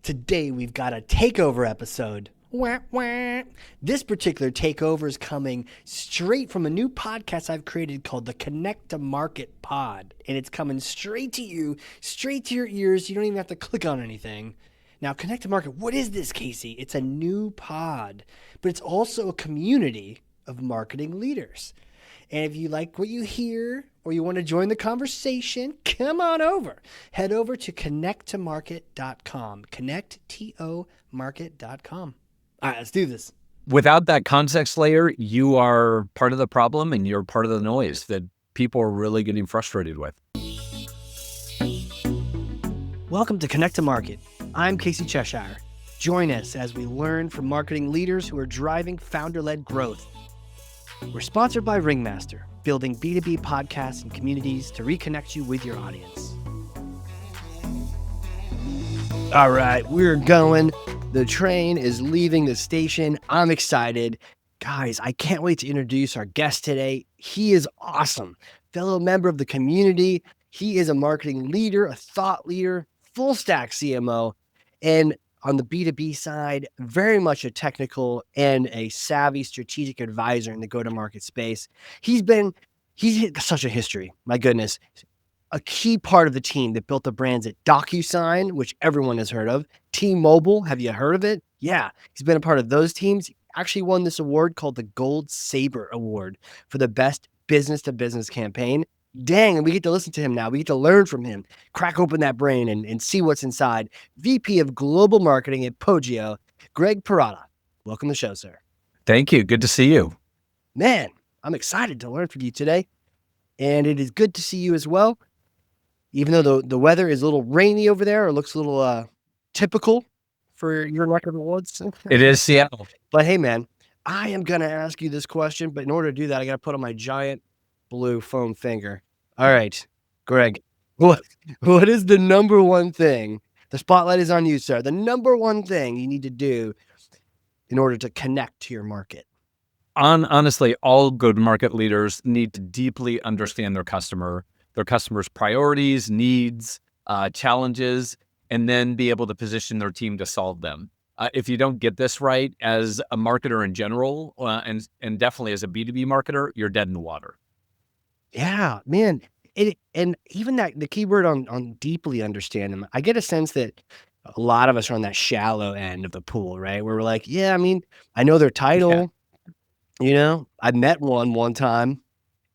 Today we've got a takeover episode. Wah, wah. This particular takeover is coming straight from a new podcast I've created called the Connect to Market Pod. And it's coming straight to you, straight to your ears. You don't even have to click on anything. Now, Connect to Market, what is this, Casey? It's a new pod, but it's also a community of marketing leaders. And if you like what you hear or you want to join the conversation, come on over. Head over to connecttomarket.com. Connecttomarket.com. All right, let's do this. Without that context layer, you are part of the problem and you're part of the noise that people are really getting frustrated with. Welcome to Connect to Market. I'm Casey Cheshire. Join us as we learn from marketing leaders who are driving founder-led growth. We're sponsored by Ringmaster, building B2B podcasts and communities to reconnect you with your audience. All right, we're going. The train is leaving the station. I'm excited. Guys, I can't wait to introduce our guest today. He is awesome. Fellow member of the community. He is a marketing leader, a thought leader, full stack CMO, and on the B2B side, very much a technical and a savvy strategic advisor in the go-to-market space. He's such a history. My goodness. A key part of the team that built the brands at DocuSign, which everyone has heard of. T-Mobile, have you heard of it? Yeah, he's been a part of those teams. He actually won this award called the Gold Saber Award for the best business-to-business campaign. Dang, and we get to listen to him now. We get to learn from him, crack open that brain and see what's inside. VP of Global Marketing at Poggio, Greg Perotto. Welcome to the show, sir. Thank you. Good to see you. Man, I'm excited to learn from you today. And it is good to see you as well. Even though the weather is a little rainy over there, or looks a little typical for your neck of the woods. It is Seattle. But hey, man, I am going to ask you this question. But in order to do that, I got to put on my giant blue foam finger. All right, Greg, what is the number one thing? The spotlight is on you, sir. The number one thing you need to do in order to connect to your market. Honestly, all go-to-market leaders need to deeply understand their customer's priorities, needs, challenges, and then be able to position their team to solve them. If you don't get this right as a marketer in general, and definitely as a B2B marketer, you're dead in the water. Yeah, man. And even that, the keyword on deeply understand them, I get a sense that a lot of us are on that shallow end of the pool, right? Where we're like, yeah, I mean, I know their title, I met one time.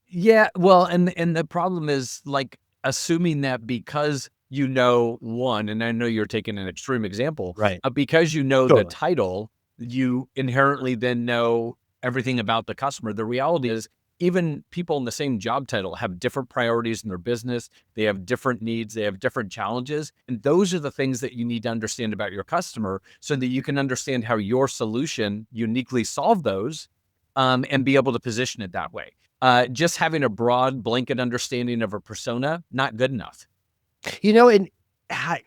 Yeah, well, and the problem is like assuming that because you know one, and I know you're taking an extreme example, right? Because you know Totally. the title, you inherently then know everything about the customer. The reality is even people in the same job title have different priorities in their business. They have different needs. They have different challenges. And those are the things that you need to understand about your customer so that you can understand how your solution uniquely solve those and be able to position it that way. Just having a broad blanket understanding of a persona, not good enough. And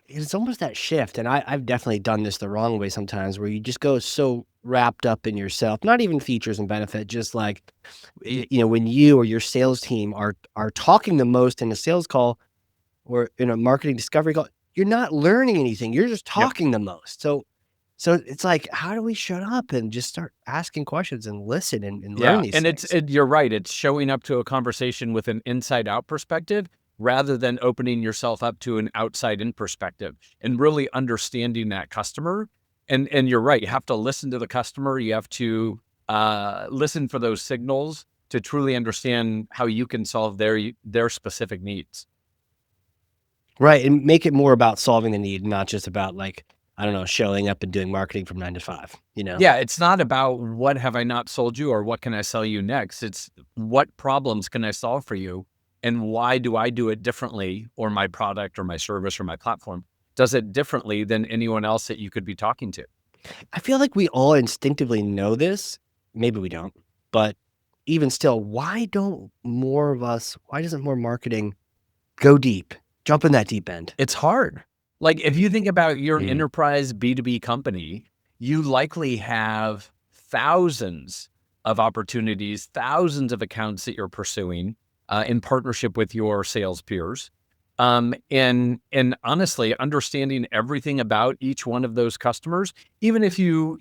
it's almost that shift. And I've definitely done this the wrong way sometimes, where you just go so wrapped up in yourself, not even features and benefit, just like, when you or your sales team are talking the most in a sales call or in a marketing discovery call, you're not learning anything. You're just talking the most. So it's like, how do we shut up and just start asking questions and listen and learn these things? You're right. It's showing up to a conversation with an inside out perspective rather than opening yourself up to an outside in perspective and really understanding that customer. And you're right. You have to listen to the customer. You have to listen for those signals to truly understand how you can solve their specific needs. Right. And make it more about solving the need, not just about showing up and doing marketing from 9 to 5, Yeah, it's not about what have I not sold you or what can I sell you next. It's what problems can I solve for you and why do I do it differently, or my product or my service or my platform does it differently than anyone else that you could be talking to. I feel like we all instinctively know this. Maybe we don't, but even still, why doesn't more marketing go deep, jump in that deep end? It's hard. Like if you think about your enterprise B2B company, you likely have thousands of opportunities, thousands of accounts that you're pursuing in partnership with your sales peers. And honestly, understanding everything about each one of those customers, even if you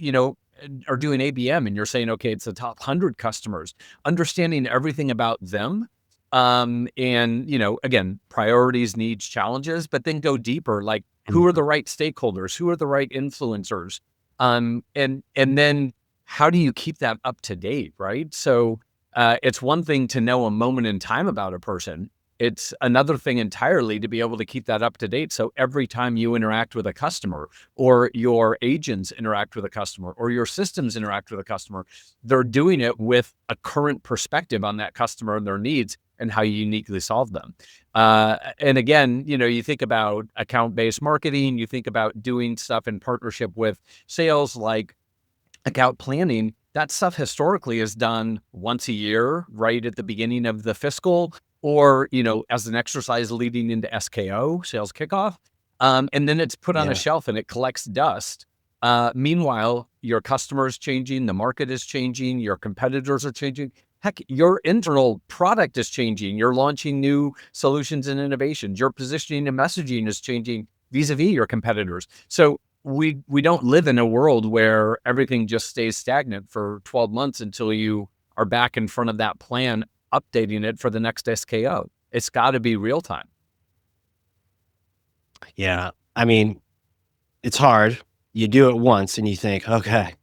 are doing ABM and you're saying, okay, it's the top 100 customers, understanding everything about them. And again, priorities, needs, challenges, but then go deeper, like who are the right stakeholders? Who are the right influencers? And then how do you keep that up to date, right? So it's one thing to know a moment in time about a person. It's another thing entirely to be able to keep that up to date. So every time you interact with a customer, or your agents interact with a customer, or your systems interact with a customer, they're doing it with a current perspective on that customer and their needs and how you uniquely solve them. And again, you think about account-based marketing, you think about doing stuff in partnership with sales, like account planning. That stuff historically is done once a year, right at the beginning of the fiscal, or as an exercise leading into SKO, sales kickoff, and then it's put on a shelf and it collects dust. Meanwhile, your customer is changing, the market is changing, your competitors are changing. Heck, your internal product is changing. You're launching new solutions and innovations. Your positioning and messaging is changing vis-a-vis your competitors. So we don't live in a world where everything just stays stagnant for 12 months until you are back in front of that plan, updating it for the next SKO. It's got to be real time. Yeah. I mean, it's hard. You do it once and you think, okay,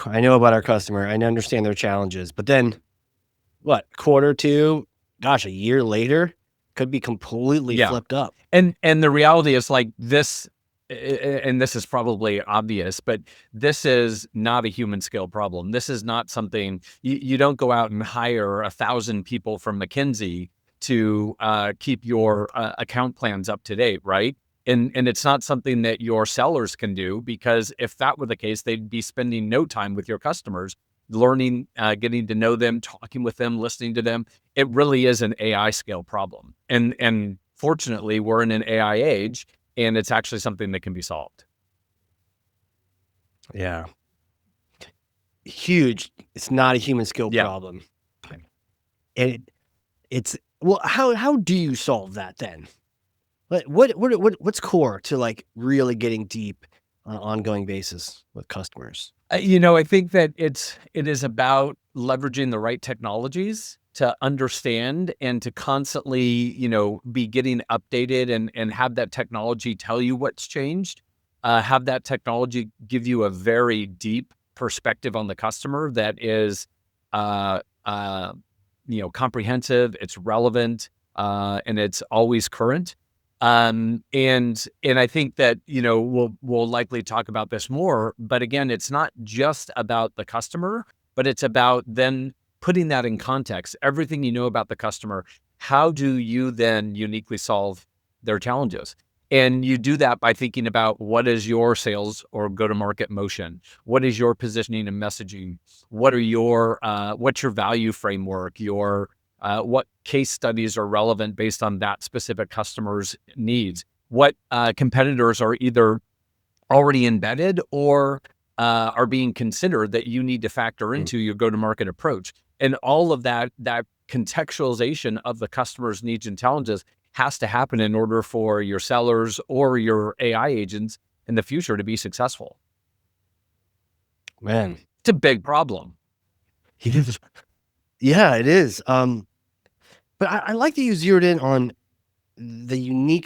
I know about our customer. I understand their challenges. But then what, quarter two, gosh, a year later could be completely flipped up. And the reality is, like, this, and this is probably obvious, but this is not a human scale problem. This is not something you don't go out and hire 1,000 people from McKinsey to keep your account plans up to date, right? And it's not something that your sellers can do, because if that were the case, they'd be spending no time with your customers, learning, getting to know them, talking with them, listening to them. It really is an AI scale problem. And fortunately, we're in an AI age, and it's actually something that can be solved. Yeah. Huge. It's not a human skill problem. And it's, well, how do you solve that then? What's core to, like, really getting deep on an ongoing basis with customers? I think that it is about leveraging the right technologies to understand and to constantly, be getting updated, and have that technology tell you what's changed. Have that technology give you a very deep perspective on the customer that is, comprehensive, it's relevant, and it's always current. And I think that, we'll likely talk about this more, but again, it's not just about the customer, but it's about then putting that in context. Everything you know about the customer, how do you then uniquely solve their challenges? And you do that by thinking about, what is your sales or go-to-market motion? What is your positioning and messaging? What are your what's your value framework? What case studies are relevant based on that specific customer's needs? What competitors are either already embedded or are being considered that you need to factor into your go-to-market approach? And all of that contextualization of the customer's needs and challenges has to happen in order for your sellers or your AI agents in the future to be successful. Man, it's a big problem. Yeah, it is. But I like that you zeroed in on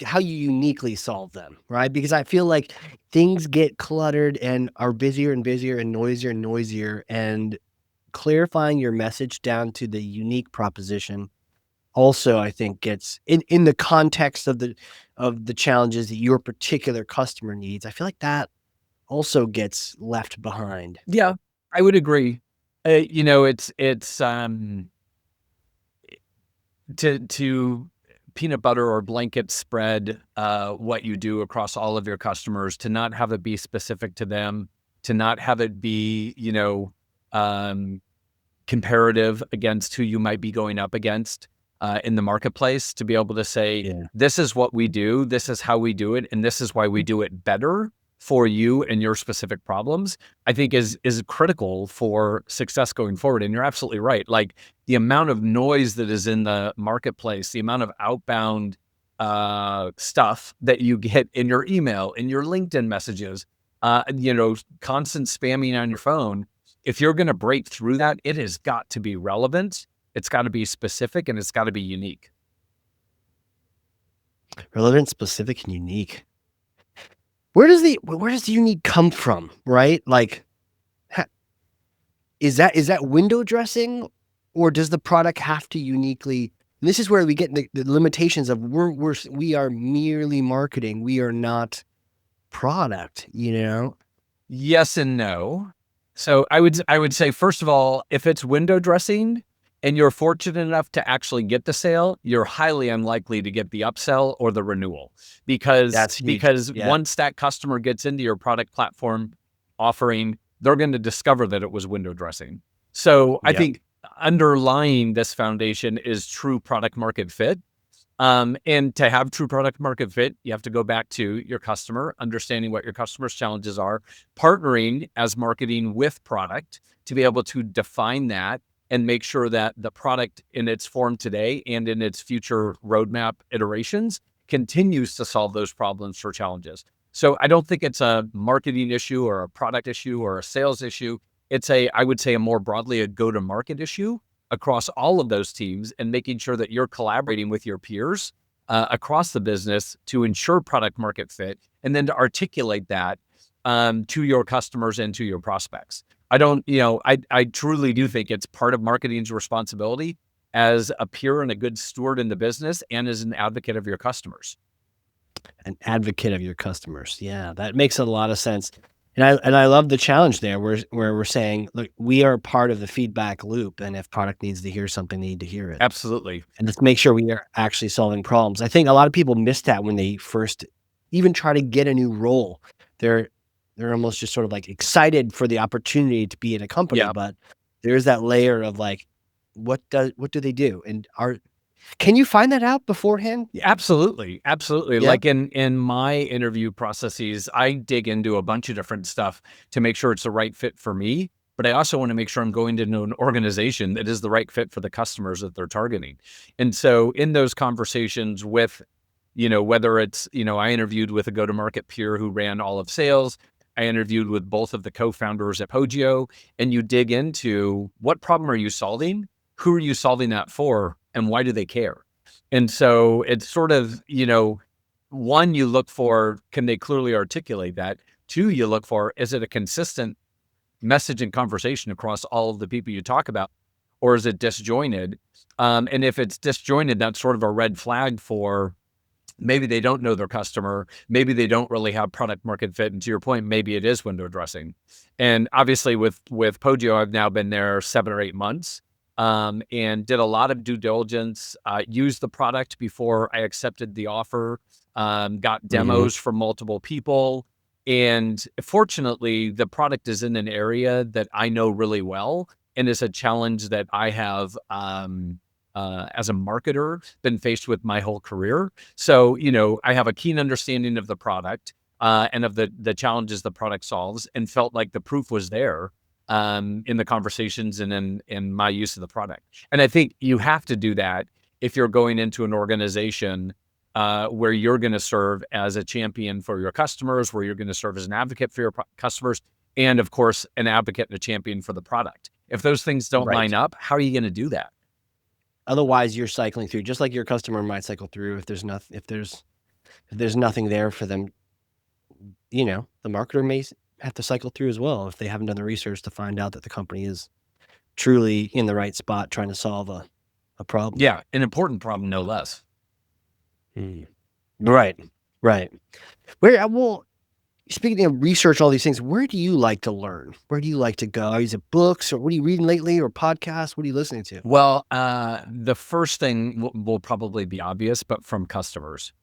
how you uniquely solve them, right? Because I feel like things get cluttered and are busier and busier and noisier, and clarifying your message down to the unique proposition also, I think, gets in the context of the challenges that your particular customer needs. I feel like that also gets left behind. Yeah, I would agree. It's to peanut butter or blanket spread what you do across all of your customers, to not have it be specific to them, to not have it be, comparative against who you might be going up against in the marketplace, to be able to say, this is what we do, this is how we do it, and this is why we do it better for you and your specific problems, I think is critical for success going forward. And you're absolutely right. Like, the amount of noise that is in the marketplace, the amount of outbound stuff that you get in your email, in your LinkedIn messages, constant spamming on your phone. If you're going to break through that, it has got to be relevant. It's got to be specific, and it's got to be unique. Relevant, specific, and unique. Where does the unique come from, right? Like, is that window dressing, or does the product have to uniquely? And this is where we get the limitations of we are merely marketing. We are not product, Yes and no. So I would say, first of all, if it's window dressing and you're fortunate enough to actually get the sale, you're highly unlikely to get the upsell or the renewal, because That's huge. Yeah. once that customer gets into your product platform offering, they're going to discover that it was window dressing. So I think underlying this foundation is true product market fit. And to have true product market fit, you have to go back to your customer, understanding what your customer's challenges are, partnering as marketing with product to be able to define that and make sure that the product in its form today and in its future roadmap iterations continues to solve those problems or challenges. So I don't think it's a marketing issue or a product issue or a sales issue. It's I would say more broadly, a go-to-market issue across all of those teams, and making sure that you're collaborating with your peers across the business to ensure product market fit, and then to articulate that to your customers and to your prospects. I truly do think it's part of marketing's responsibility as a peer and a good steward in the business, and as an advocate of your customers. An advocate of your customers. Yeah, that makes a lot of sense. And I love the challenge there where we're saying, look, we are part of the feedback loop, and if product needs to hear something, they need to hear it. Absolutely. And let's make sure we are actually solving problems. I think a lot of people miss that when they first even try to get a new role. They're almost just sort of like excited for the opportunity to be in a company, but there's that layer of like, what do they do? And can you find that out beforehand? Absolutely. Absolutely. Yeah. Like in my interview processes, I dig into a bunch of different stuff to make sure it's the right fit for me. But I also want to make sure I'm going into an organization that is the right fit for the customers that they're targeting. And so in those conversations with, whether it's, I interviewed with a go-to-market peer who ran all of sales. I interviewed with both of the co-founders at Poggio, and you dig into what problem are you solving? Who are you solving that for? And why do they care? And so it's sort of, one, you look for, can they clearly articulate that? Two, you look for, is it a consistent message and conversation across all of the people you talk about, or is it disjointed? And if it's disjointed, that's sort of a red flag for maybe they don't know their customer. Maybe they don't really have product market fit. And to your point, maybe it is window dressing. And obviously with Poggio, I've now been there 7 or 8 months. And did a lot of due diligence, used the product before I accepted the offer, got demos from multiple people. And fortunately, the product is in an area that I know really well, and is a challenge that I have, as a marketer, been faced with my whole career. So, I have a keen understanding of the product, and of the challenges the product solves, and felt like the proof was there in the conversations and in my use of the product. And I think you have to do that if you're going into an organization where you're going to serve as a champion for your customers, where you're going to serve as an advocate for your customers, and of course, an advocate and a champion for the product. If those things don't line up, how are you going to do that? Otherwise, you're cycling through, just like your customer might cycle through. If there's nothing there for them, the marketer may have to cycle through as well if they haven't done the research to find out that the company is truly in the right spot trying to solve a problem. Yeah, an important problem, no less. Right. Well, speaking of research, all these things, where do you like to learn? Where do you like to go? Is it books, or what are you reading lately, or podcasts? What are you listening to? Well, the first thing will probably be obvious, but from customers.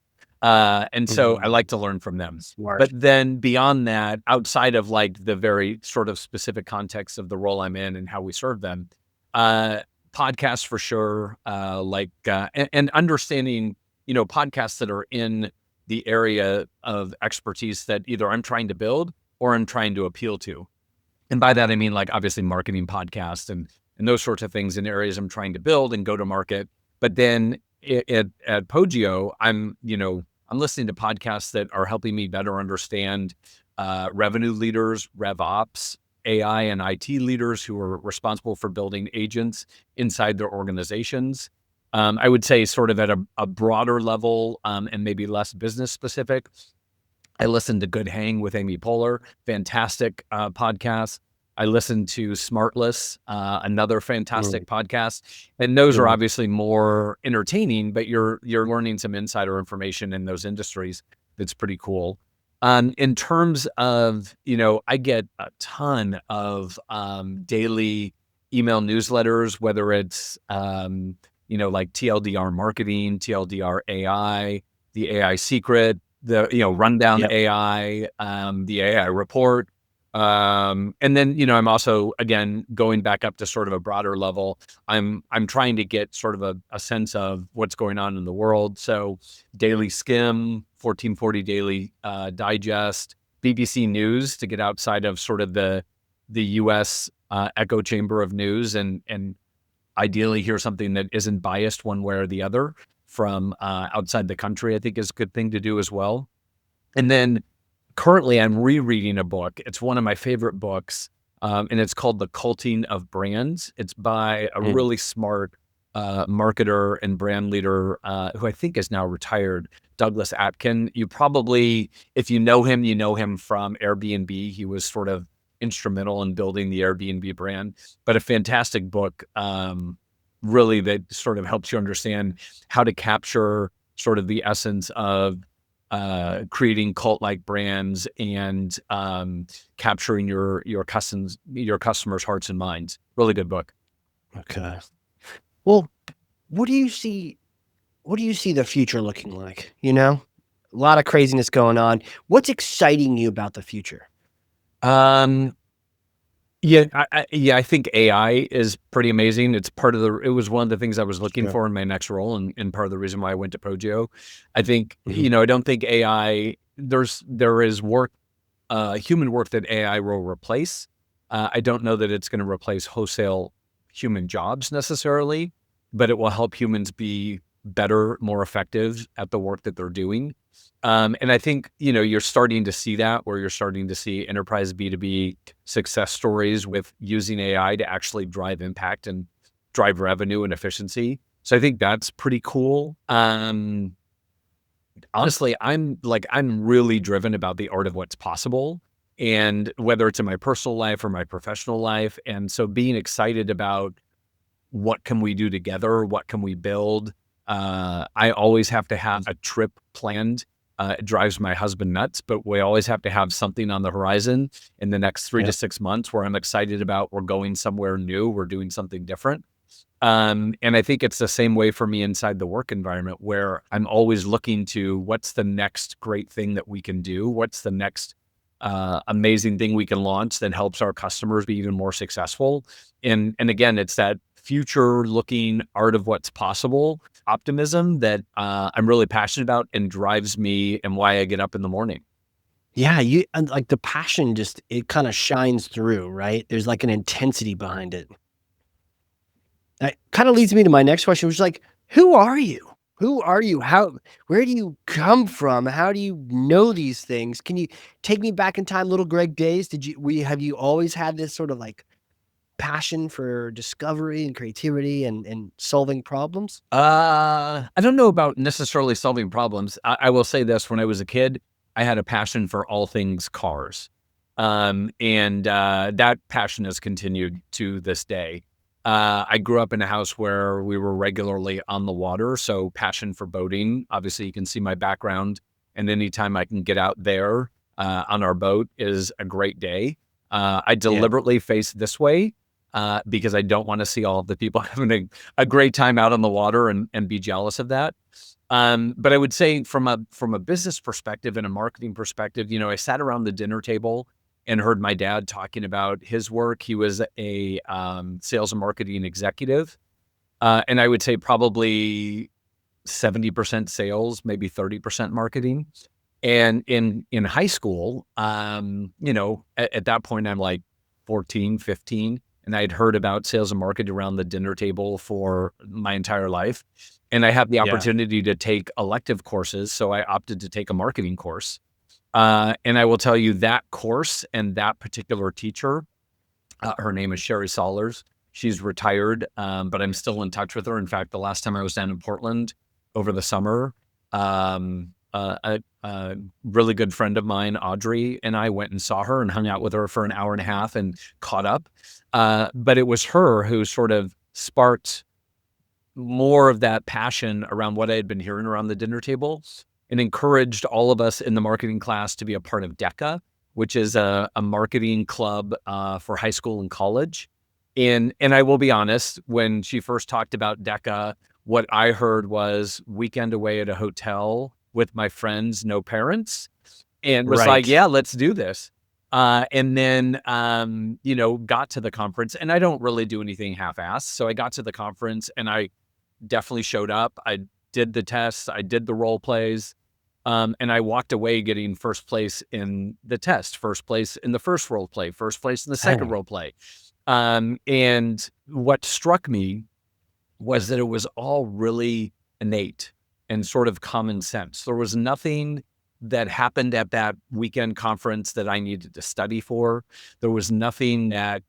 And so I like to learn from them. Smart. But then beyond that, outside of like the very sort of specific context of the role I'm in and how we serve them, podcasts for sure, and understanding, podcasts that are in the area of expertise that either I'm trying to build or I'm trying to appeal to. And by that, I mean, like, obviously marketing podcasts and those sorts of things in areas I'm trying to build and go to market. But then at Poggio, I'm listening to podcasts that are helping me better understand revenue leaders, rev ops, AI and IT leaders who are responsible for building agents inside their organizations. I would say sort of at a broader level and maybe less business specific. I listened to Good Hang with Amy Poehler, fantastic podcast. I listened to Smartless, another fantastic podcast. And those are obviously more entertaining, but you're learning some insider information in those industries. That's pretty cool. In terms of, I get a ton of daily email newsletters, whether it's, like TLDR marketing, TLDR AI, the AI secret, the, rundown AI, the AI report. And then, I'm also, again, going back up to sort of a broader level, I'm trying to get sort of a sense of what's going on in the world. So Daily Skim, 1440 Daily Digest, BBC News to get outside of sort of the US echo chamber of news and ideally hear something that isn't biased one way or the other from outside the country, I think is a good thing to do as well. And then currently I'm rereading a book. It's one of my favorite books, and it's called The Culting of Brands. It's by a really smart marketer and brand leader who I think is now retired, Douglas Atkin. You probably, if you know him from Airbnb. He was sort of instrumental in building the Airbnb brand, but a fantastic book, really, that sort of helps you understand how to capture sort of the essence of creating cult-like brands and capturing your customers' hearts and minds. Really good book. Okay. Well, what do you see the future looking like? A lot of craziness going on. What's exciting you about the future? Yeah, I think AI is pretty amazing. It was one of the things I was looking for in my next role, and part of the reason why I went to Poggio. I think, I don't think AI, there is work, human work that AI will replace. I don't know that it's going to replace wholesale human jobs necessarily, but it will help humans be better, more effective at the work that they're doing. And I think, you're starting to see that, where you're starting to see enterprise B2B success stories with using AI to actually drive impact and drive revenue and efficiency. So I think that's pretty cool. Honestly, I'm really driven about the art of what's possible, and whether it's in my personal life or my professional life. And so being excited about what can we do together? What can we build? I always have to have a trip planned. It drives my husband nuts, but we always have to have something on the horizon in the next 3 to 6 months where I'm excited about we're going somewhere new, we're doing something different. And I think it's the same way for me inside the work environment, where I'm always looking to what's the next great thing that we can do? What's the next amazing thing we can launch that helps our customers be even more successful? And again, it's that future looking art of what's possible, optimism that I'm really passionate about and drives me and why I get up in the morning. Yeah, and like the passion it kind of shines through, right? There's like an intensity behind it. That kind of leads me to my next question, which is like, who are you? Who are you? Where do you come from? How do you know these things? Can you take me back in time, little Greg days? Have you always had this sort of like passion for discovery and creativity and solving problems? I don't know about necessarily solving problems. I will say this: when I was a kid, I had a passion for all things cars, and that passion has continued to this day. I grew up in a house where we were regularly on the water, so passion for boating. Obviously, you can see my background, and anytime I can get out there on our boat is a great day. I deliberately face this way because I don't want to see all of the people having a great time out on the water and be jealous of that. But I would say from a business perspective and a marketing perspective, I sat around the dinner table and heard my dad talking about his work. He was a sales and marketing executive. And I would say probably 70% sales, maybe 30% marketing. And in high school, at that point, I'm like 14, 15. and I'd heard about sales and marketing around the dinner table for my entire life. And I had the Yeah. opportunity to take elective courses. So I opted to take a marketing course. And I will tell you that course and that particular teacher, her name is Sherry Sollers. She's retired, but I'm still in touch with her. In fact, the last time I was down in Portland over the summer, a really good friend of mine, Audrey, and I went and saw her and hung out with her for an hour and a half and caught up. But it was her who sort of sparked more of that passion around what I had been hearing around the dinner table and encouraged all of us in the marketing class to be a part of DECA, which is a marketing club for high school and college. And I will be honest, when she first talked about DECA, what I heard was weekend away at a hotel with my friends, no parents, and was like, Right. yeah, let's do this. And then, got to the conference, and I don't really do anything half-assed. So I got to the conference and I definitely showed up. I did the tests, I did the role plays, and I walked away getting first place in the test, first place in the first role play, first place in the second Dang. role play. And what struck me was that it was all really innate and sort of common sense. There was nothing that happened at that weekend conference that I needed to study for. There was nothing that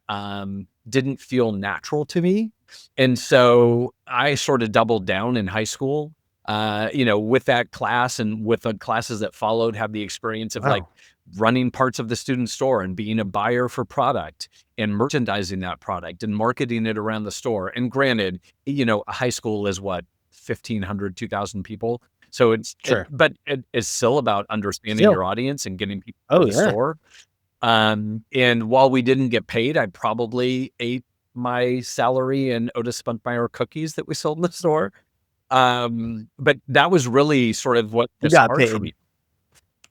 didn't feel natural to me. And so I sort of doubled down in high school, with that class and with the classes that followed, have the experience of like Wow. running parts of the student store and being a buyer for product and merchandising that product and marketing it around the store. And granted, a high school is what, 1,500, 2,000 people. So Sure. but it is still about understanding Still. your audience and getting people to Oh, the yeah. store. And while we didn't get paid, I probably ate my salary in Otis Spunkmeyer cookies that we sold in the store. But that was really sort of what You the got spark for paid. me.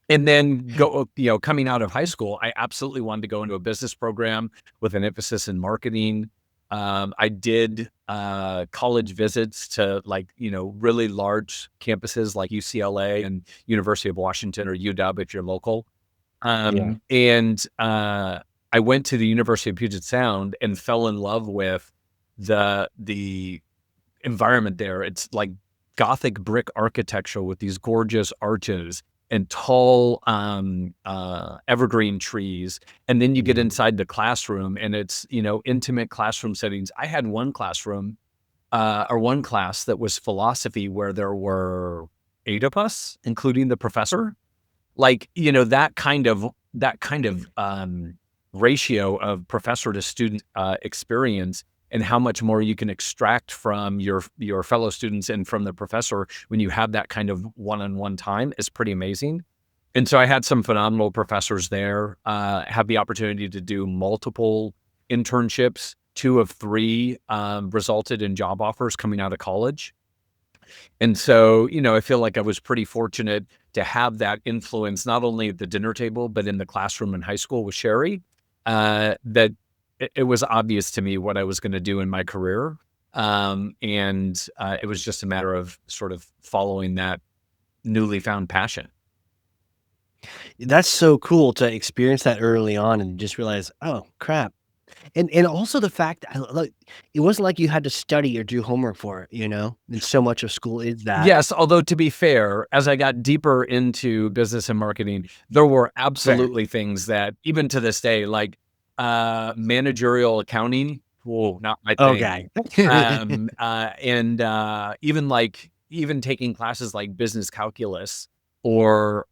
And then coming out of high school, I absolutely wanted to go into a business program with an emphasis in marketing. I did college visits to really large campuses like UCLA and University of Washington or UW if you're local. Yeah. And I went to the University of Puget Sound and fell in love with the environment there. It's like Gothic brick architecture with these gorgeous arches and tall evergreen trees. And then you get Mhm. inside the classroom and it's, intimate classroom settings. I had one classroom or one class that was philosophy where there were 8 of us, including the professor. Like, that kind of ratio of professor to student experience and how much more you can extract from your fellow students and from the professor when you have that kind of one-on-one time is pretty amazing. And so I had some phenomenal professors there, had the opportunity to do multiple internships. 2 of 3 resulted in job offers coming out of college. And so, I feel like I was pretty fortunate to have that influence, not only at the dinner table, but in the classroom in high school with Sherry, that it was obvious to me what I was going to do in my career. And it was just a matter of sort of following that newly found passion. That's so cool to experience that early on and just realize, "Oh, crap." And also the fact like, it wasn't like you had to study or do homework for it, you know? And so much of school is that. Yes, although to be fair, as I got deeper into business and marketing, there were Fair. absolutely things that even to this day, like managerial accounting, whoa, not my thing. Okay. And even taking classes like business calculus or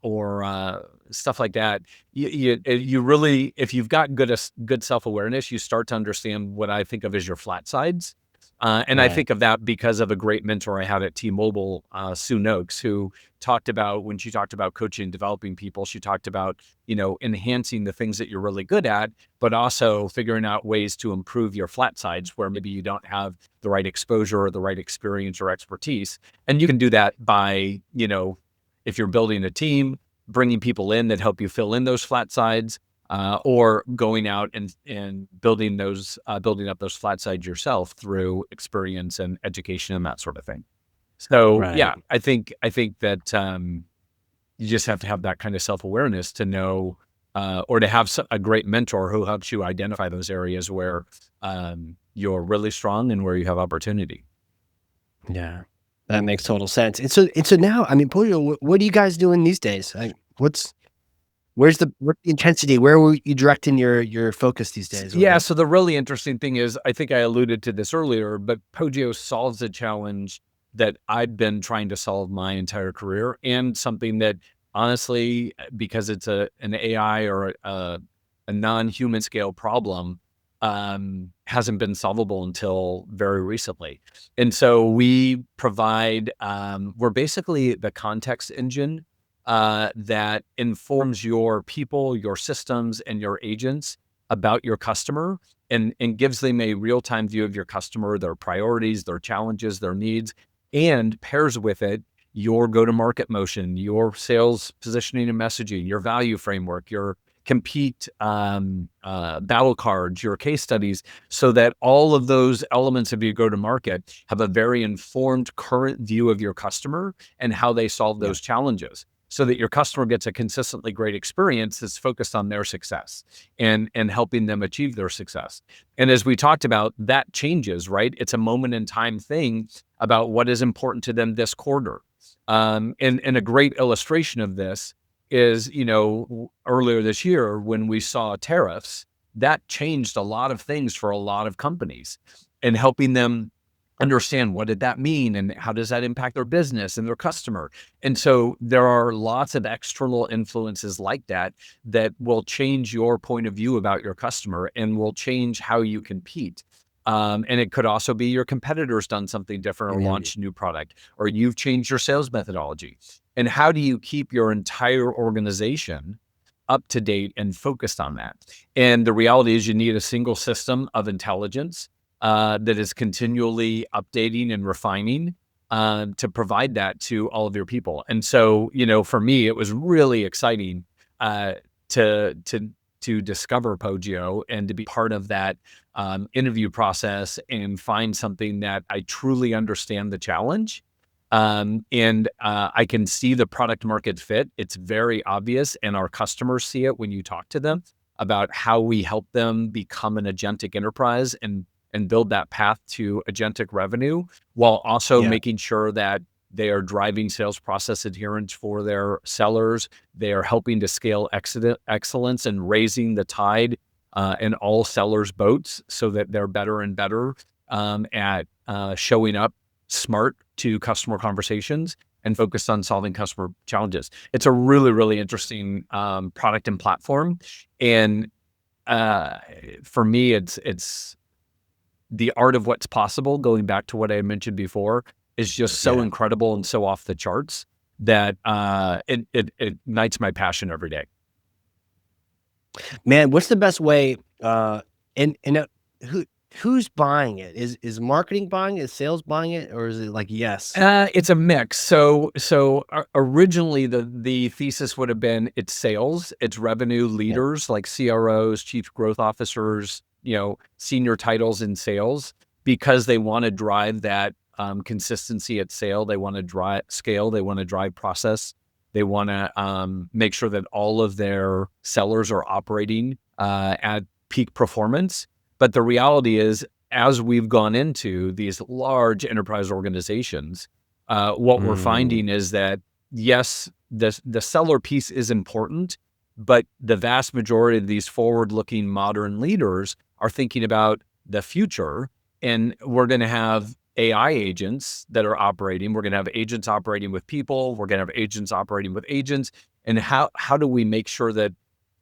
stuff like that, you really, if you've got good self-awareness, you start to understand what I think of as your flat sides. And I Right. think of that because of a great mentor I had at T-Mobile, Sue Noakes, who talked about when she talked about coaching and developing people, she talked about, enhancing the things that you're really good at, but also figuring out ways to improve your flat sides where maybe you don't have the right exposure or the right experience or expertise. And you can do that by, if you're building a team, bringing people in that help you fill in those flat sides, or going out and building up those flat sides yourself through experience and education and that sort of thing. So yeah, Right. I think that you just have to have that kind of self awareness to know or to have a great mentor who helps you identify those areas where you're really strong and where you have opportunity. Yeah, that makes total sense. And so now, I mean, Poggio, what are you guys doing these days? What's the intensity? Where were you directing your focus these days? Yeah, so the really interesting thing is, I think I alluded to this earlier, but Poggio solves a challenge that I've been trying to solve my entire career, and something that honestly, because it's an AI or a non-human scale problem, hasn't been solvable until very recently. And so we provide, we're basically the context engine that informs your people, your systems, and your agents about your customer, and gives them a real-time view of your customer, their priorities, their challenges, their needs, and pairs with it your go-to-market motion, your sales positioning and messaging, your value framework, your compete battle cards, your case studies, so that all of those elements of your go-to-market have a very informed current view of your customer and how they solve Yeah. those challenges, so that your customer gets a consistently great experience that's focused on their success and helping them achieve their success. And as we talked about, that changes, right? It's a moment in time thing about what is important to them this quarter. And a great illustration of this is, earlier this year when we saw tariffs, that changed a lot of things for a lot of companies, and helping them understand what did that mean and how does that impact their business and their customer. And so there are lots of external influences like that that will change your point of view about your customer and will change how you compete. And it could also be your competitor's done something different or Yeah. launched a new product, or you've changed your sales methodology. And how do you keep your entire organization up to date and focused on that? And the reality is you need a single system of intelligence that is continually updating and refining to provide that to all of your people. And so, for me, it was really exciting uh, to discover Poggio and to be part of that interview process and find something that I truly understand the challenge. And I can see the product market fit. It's very obvious, and our customers see it when you talk to them about how we help them become an agentic enterprise and build that path to agentic revenue, while also Yeah. making sure that they are driving sales process adherence for their sellers. They are helping to scale excellence and raising the tide in all sellers' boats, so that they're better and better at showing up smart to customer conversations and focused on solving customer challenges. It's a really, really interesting product and platform. And for me, it's the art of what's possible, going back to what I mentioned before, is just so Yeah. incredible and so off the charts that it ignites my passion every day. Man, what's the best way, and who who's buying it? Is marketing buying it? Is sales buying it? Or is it like, yes? It's a mix. So originally the thesis would have been it's sales, it's revenue Yeah. leaders like CROs, chief growth officers, senior titles in sales, because they want to drive that consistency at sale. They want to drive scale. They want to drive process. They want to make sure that all of their sellers are operating at peak performance. But the reality is, as we've gone into these large enterprise organizations, what we're Mm, finding is that, yes, the seller piece is important, but the vast majority of these forward-looking modern leaders are thinking about the future, and we're going to have AI agents that are operating. We're going to have agents operating with people. We're going to have agents operating with agents. And how do we make sure that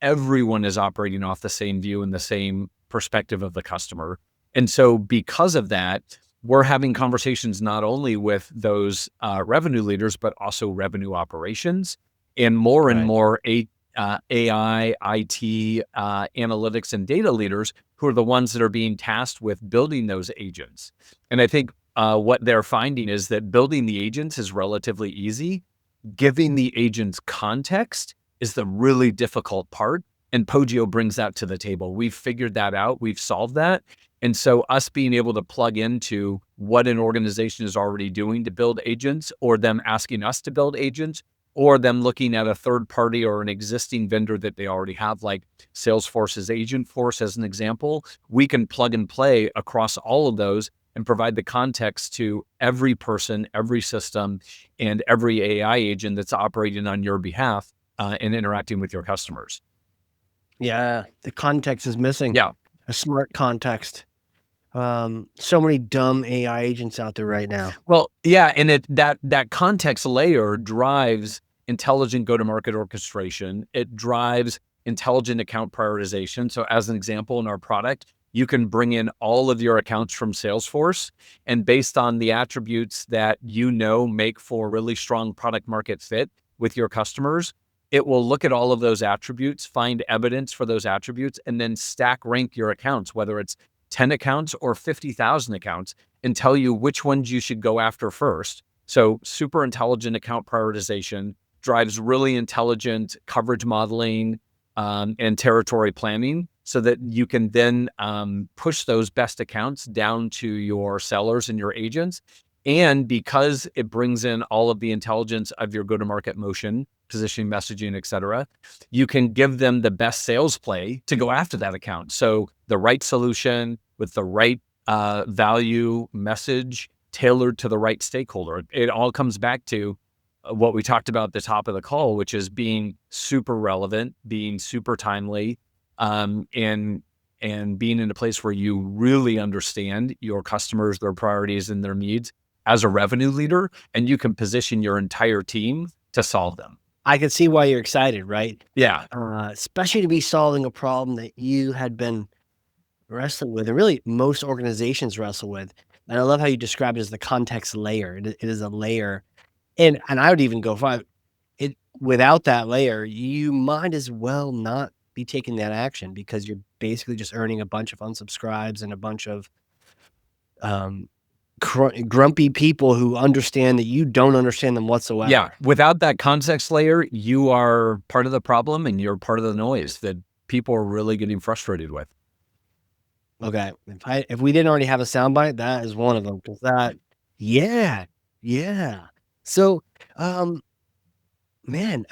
everyone is operating off the same view and the same perspective of the customer? And so because of that, we're having conversations not only with those revenue leaders, but also revenue operations, and right. more AI, IT, analytics, and data leaders, who are the ones that are being tasked with building those agents. And I think what they're finding is that building the agents is relatively easy. Giving the agents context is the really difficult part. And Poggio brings that to the table. We've figured that out. We've solved that. And so us being able to plug into what an organization is already doing to build agents, or them asking us to build agents, or them looking at a third party or an existing vendor that they already have, like Salesforce's Agentforce as an example. We can plug and play across all of those and provide the context to every person, every system, and every AI agent that's operating on your behalf and interacting with your customers. Yeah, the context is missing. Yeah. A smart context. So many dumb AI agents out there right now. Well, yeah, and that context layer drives intelligent go-to-market orchestration. It drives intelligent account prioritization. So as an example, in our product, you can bring in all of your accounts from Salesforce, and based on the attributes that make for really strong product market fit with your customers, it will look at all of those attributes, find evidence for those attributes, and then stack rank your accounts, whether it's 10 accounts or 50,000 accounts, and tell you which ones you should go after first. So super intelligent account prioritization drives really intelligent coverage modeling and territory planning so that you can then push those best accounts down to your sellers and your agents. And because it brings in all of the intelligence of your go-to-market motion, positioning, messaging, et cetera, you can give them the best sales play to go after that account. So the right solution with the right value message tailored to the right stakeholder. It all comes back to what we talked about at the top of the call, which is being super relevant, being super timely, and being in a place where you really understand your customers, their priorities, and their needs as a revenue leader, and you can position your entire team to solve them. I can see why you're excited, right? Yeah. Especially to be solving a problem that you had been wrestling with, and really most organizations wrestle with. And I love how you describe it as the context layer. It is a layer, and I would even go far. It without that layer, you might as well not be taking that action because you're basically just earning a bunch of unsubscribes and a bunch of grumpy people who understand that you don't understand them whatsoever. Yeah. Without that context layer, you are part of the problem and you're part of the noise that people are really getting frustrated with. Okay. If we didn't already have a soundbite, that is one of them. Cause yeah. So, man,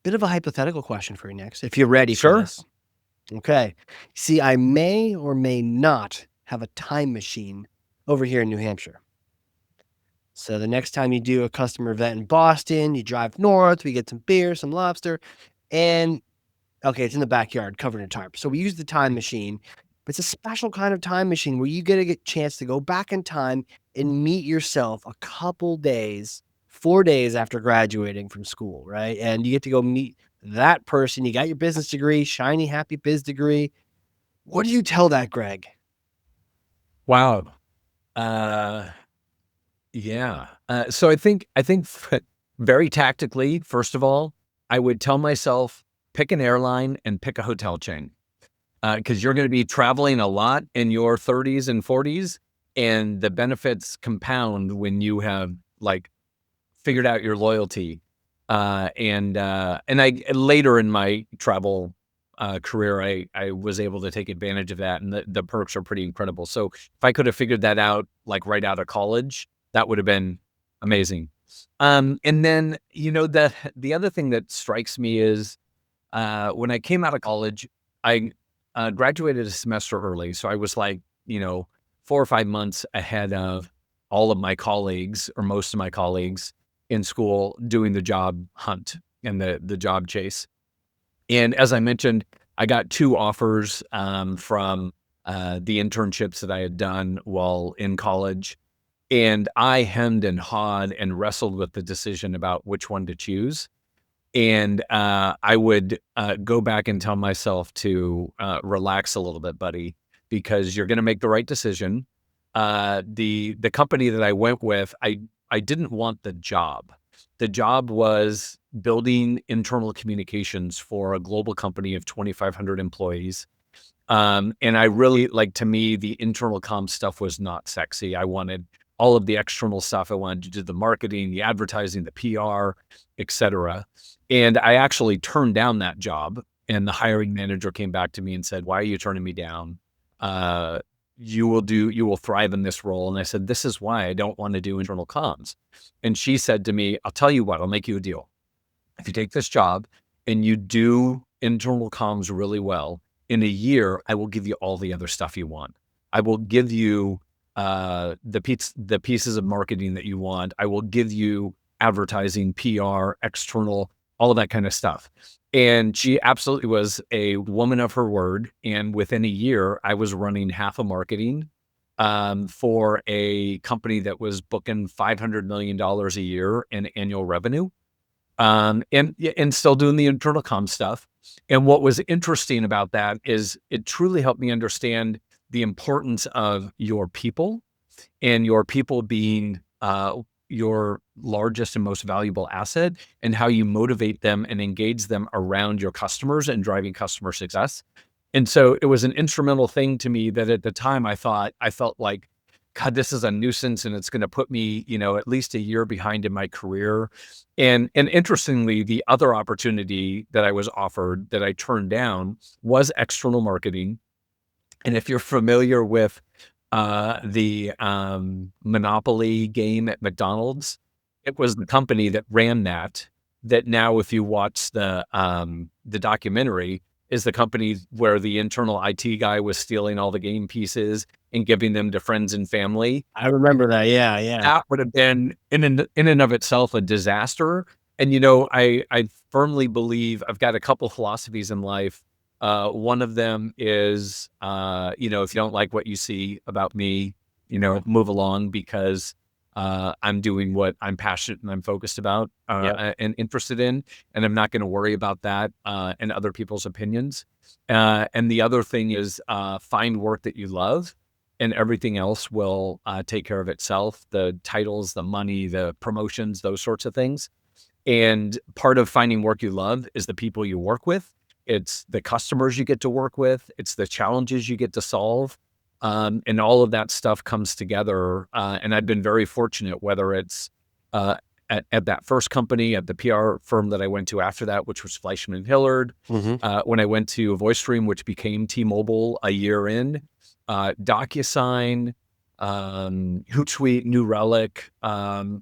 bit of a hypothetical question for you next, if you're ready for Sure. this. Okay. See, I may or may not have a time machine over here in New Hampshire. So the next time you do a customer event in Boston, you drive north, we get some beer, some lobster, and okay, it's in the backyard covered in tarp. So we use the time machine, but it's a special kind of time machine where you get a chance to go back in time and meet yourself a couple days, 4 days after graduating from school, right? And you get to go meet that person. You got your business degree, shiny, happy biz degree. What do you tell that, Greg? Wow. Yeah. So I think very tactically, first of all, I would tell myself, pick an airline and pick a hotel chain. Because you're going to be traveling a lot in your 30s and 40s, and the benefits compound when you have like figured out your loyalty. And I later in my travel career, I was able to take advantage of that, and the perks are pretty incredible. So if I could have figured that out like right out of college, that would have been amazing. And then the other thing that strikes me is when I came out of college, I graduated a semester early. So I was like, 4 or 5 months ahead of all of my colleagues or most of my colleagues in school doing the job hunt and the job chase. And as I mentioned, I got 2 offers from the internships that I had done while in college. And I hemmed and hawed and wrestled with the decision about which one to choose. And I would go back and tell myself to relax a little bit, buddy, because you're going to make the right decision. The company that I went with, I didn't want the job. The job was building internal communications for a global company of 2,500 employees. And I really, to me, the internal comm stuff was not sexy. I wanted all of the external stuff. I wanted to do the marketing, the advertising, the PR, et cetera. And I actually turned down that job. And the hiring manager came back to me and said, "Why are you turning me down? you will thrive in this role. And I said, this is why I don't want to do internal comms. And she said to me, I'll tell you what, I'll make you a deal. If you take this job and you do internal comms really well, in a year, I will give you all the other stuff you want. I will give you the pieces of marketing that you want. I will give you advertising, PR, external, all of that kind of stuff. And she absolutely was a woman of her word. And within a year, I was running half of marketing for a company that was booking $500 million a year in annual revenue. And still doing the internal comm stuff. And what was interesting about that is it truly helped me understand the importance of your people, and your people being your largest and most valuable asset, and how you motivate them and engage them around your customers and driving customer success. And so it was an instrumental thing to me that at the time I felt like, God, this is a nuisance, and it's going to put me, at least a year behind in my career. And interestingly, the other opportunity that I was offered that I turned down was external marketing. And if you're familiar with the Monopoly game at McDonald's, it was the company that ran that now, if you watch the documentary, is the company where the internal IT guy was stealing all the game pieces and giving them to friends and family. I remember that. Yeah, yeah. That would have been in and of itself a disaster. And, I firmly believe I've got a couple philosophies in life. One of them is, if you don't like what you see about me, move along, because I'm doing what I'm passionate and I'm focused about and interested in, and I'm not going to worry about that and other people's opinions. And the other thing is find work that you love, and everything else will take care of itself. The titles, the money, the promotions, those sorts of things. And part of finding work you love is the people you work with. It's the customers you get to work with. It's the challenges you get to solve. And all of that stuff comes together. And I've been very fortunate, whether it's at that first company, at the PR firm that I went to after that, which was Fleischman Hillard, when I went to VoiceStream, which became T-Mobile a year in, DocuSign, Hootsuite, New Relic,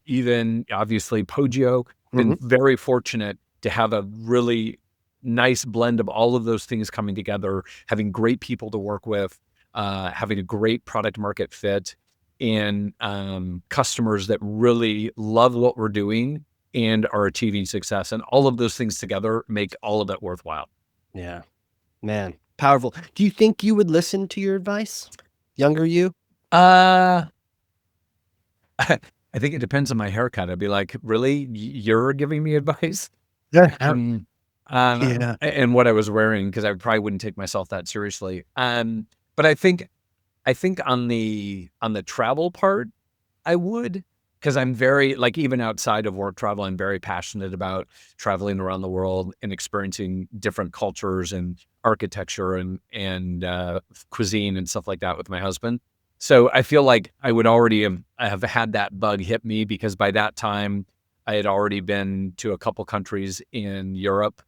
even obviously Poggio. Been very fortunate to have a really nice blend of all of those things coming together, having great people to work with, having a great product market fit, and customers that really love what we're doing and are achieving success. And all of those things together make all of it worthwhile. Yeah, man, powerful. Do you think you would listen to your advice? Younger you? I think it depends on my haircut. I'd be like, really? You're giving me advice? Yeah. And what I was wearing, because I probably wouldn't take myself that seriously. But I think on the travel part, I would, because I'm very, like, even outside of work travel, I'm very passionate about traveling around the world and experiencing different cultures and architecture and cuisine and stuff like that with my husband. So I feel like I would already have had that bug hit me, because by that time I had already been to a couple countries in Europe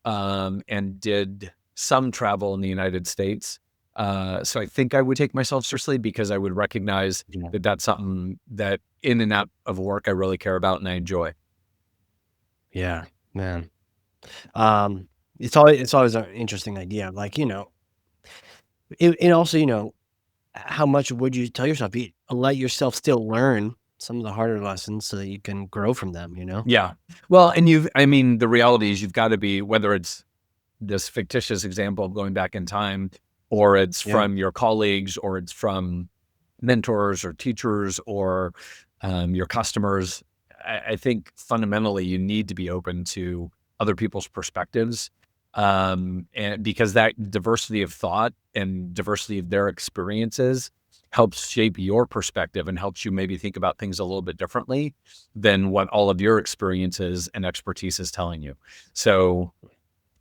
and did some travel in the United States. So I think I would take myself seriously, because I would recognize that that's something that in and out of work I really care about and I enjoy. Yeah, man. It's always an interesting idea. Like, and also, how much would you tell yourself? Let yourself still learn some of the harder lessons so that you can grow from them, Yeah. Well, and the reality is you've got to be, whether it's this fictitious example of going back in time, or it's from your colleagues, or it's from mentors or teachers, or your customers. I think fundamentally you need to be open to other people's perspectives, and because that diversity of thought and diversity of their experiences helps shape your perspective and helps you maybe think about things a little bit differently than what all of your experiences and expertise is telling you. So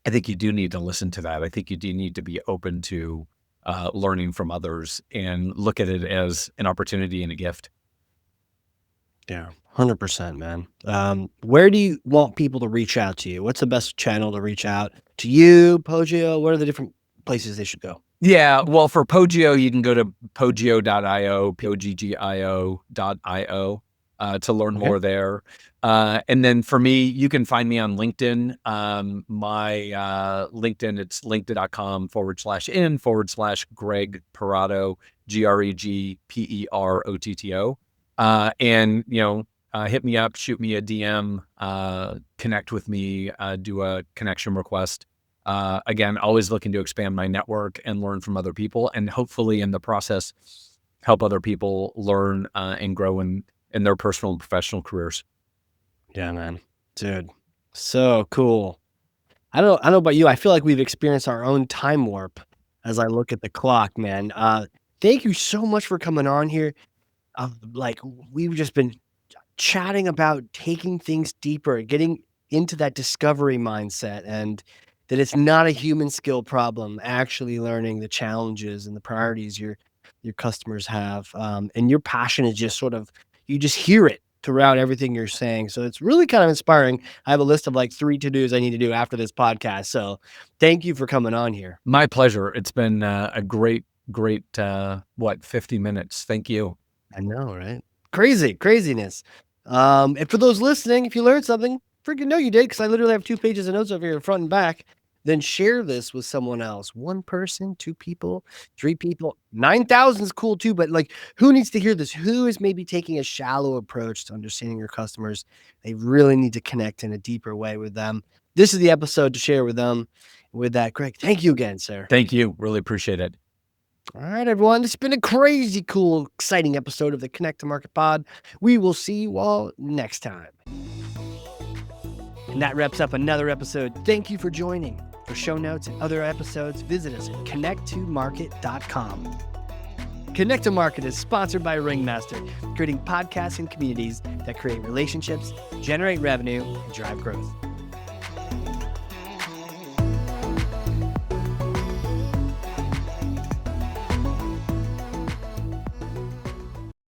I think you do need to listen to that. I think you do need to be open to learning from others and look at it as an opportunity and a gift. Yeah, 100%, man. Where do you want people to reach out to you? What's the best channel to reach out to you, Poggio? What are the different places they should go? Yeah, well, for Poggio, you can go to poggio.io, poggio.io, to learn more there. And then for me, you can find me on LinkedIn. My LinkedIn, it's linkedin.com/in/Greg Perotto, GregPerotto. And, hit me up, shoot me a DM, connect with me, do a connection request. Again, always looking to expand my network and learn from other people, and hopefully in the process, help other people learn and grow in their personal and professional careers. Yeah, man. Dude, so cool. I don't know about you. I feel like we've experienced our own time warp as I look at the clock, man. Thank you so much for coming on here. Like, we've just been chatting about taking things deeper, getting into that discovery mindset, and that it's not a human skill problem, actually learning the challenges and the priorities your customers have. And your passion is just sort of, you just hear it throughout everything you're saying. So it's really kind of inspiring. I have a list of like 3 to-dos I need to do after this podcast. So thank you for coming on here. My pleasure. It's been a great, 50 minutes. Thank you. I know, right? Craziness. And for those listening, if you learned something, freaking know you did, because I literally have 2 pages of notes over here, front and back. Then share this with someone else. 1 person, 2 people, 3 people. 9,000 is cool too, but like, who needs to hear this? Who is maybe taking a shallow approach to understanding your customers? They really need to connect in a deeper way with them. This is the episode to share with them. With that, Greg, thank you again, sir. Thank you. Really appreciate it. All right, everyone. This has been a crazy cool, exciting episode of the Connect to Market Pod. We will see you all next time. And that wraps up another episode. Thank you for joining. For show notes and other episodes, visit us at connect2market.com. Connect to Market is sponsored by Ringmaster, creating podcasts and communities that create relationships, generate revenue, and drive growth.